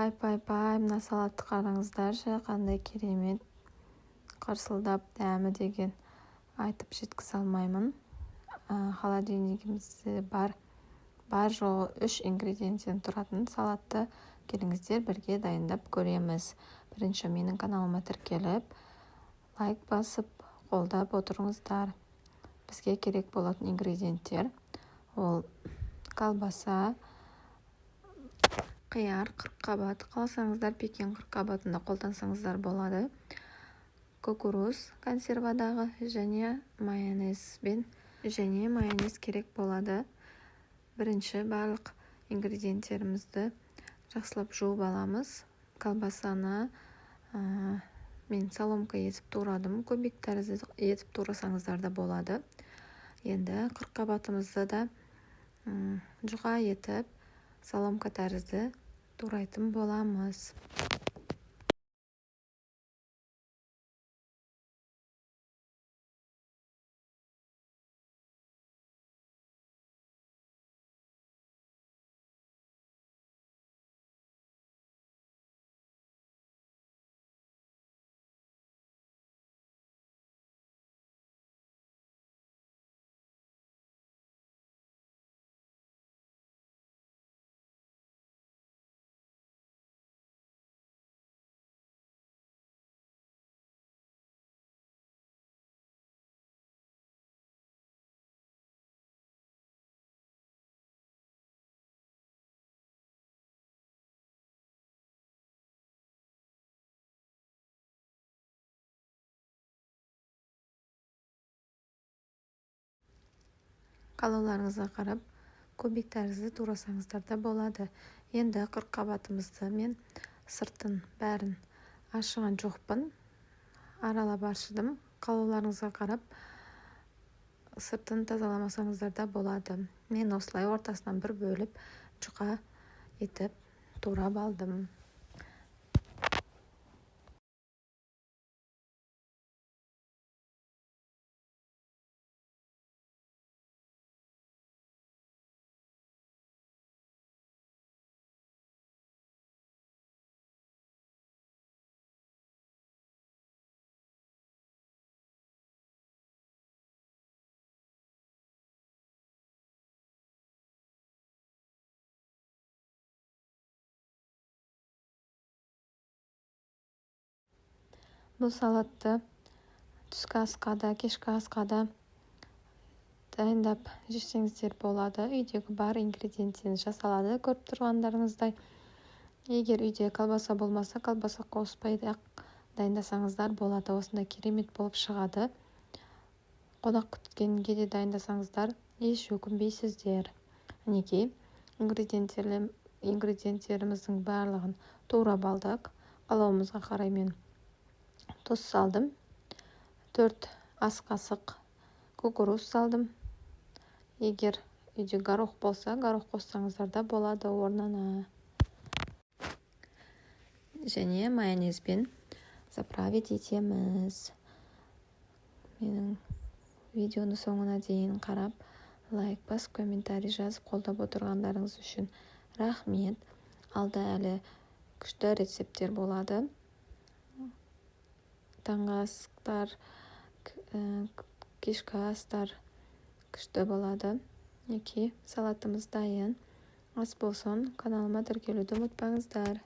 Пай, мына салатты қараңыздаршы, қандай керемет, қарсылдап дәмі деген айтып жеткізе алмаймын. Холодильнигімізде бар жоғы 3 ингредиенттен тұратын салатты келіңіздер бірге дайындап көреміз. Бірінші менің каналыма тіркеліп, лайк басып, қолдап отырыңыздар. Бізге керек болатын ингредиенттер ол колбаса, қияр, қырыққабат, қаласаңыздар пекин қырыққабатында қолдансаңыздар болады. Кукуруз консервадағы және майонез керек болады. Бірінші барлық ингредиенттерімізді жақсылап жуып аламыз. Колбасаны мен соломка етіп турадым. Көбік тәрізді етіп турасаңыздар да болады. Енді қырыққабатымызды да жұқа етіп соломка тәрізді турайтын боламыз. Қалауларыңызға қарап, көбік тәрізді турасаңыздар да болады. Енді қырыққабатымызды мен сыртын бәрін ашыған жоқпын. Аралап ашыдым. Қалауларыңызға қарап, сыртын тазаламасаңыздар да болады. Мен осылай ортасынан бір бөліп, жұқа етіп турап алдым. Бұл салатты түскі асқа да, кешкі асқа да дайындап жесеңіздер болады. Үйдегі бар ингредиенттен жасалады. Көріп тұрғандарыңыздай, егер үйде колбаса болмаса, колбаса қоспай дайындасаңыздар болады. Осындай керемет болып шығады. Қонақ күткенге де дайындасаңыздар, еш өкінбейсіздер. Мінекей, ингредиенттеріміздің барлығын турап алдық. Қалауымызға қарай мен тұз салдым. 4 ас қасық кукуруз салдым. Егер үйде горох болса, горох қоссаңыздар да болады орнына. Және майонезбен заправить етеміз. Менің видеоны соңына дейін қарап, лайк басып, комментарий жазып қолдап отырғандарыңыз үшін рахмет. Алда әлі күшті рецепттер болады. Таңғы астар, кешкі астар күшті болады. Салатымыз дайын. Ас болсын, каналыма тіркелуді ұмытпаңыздар.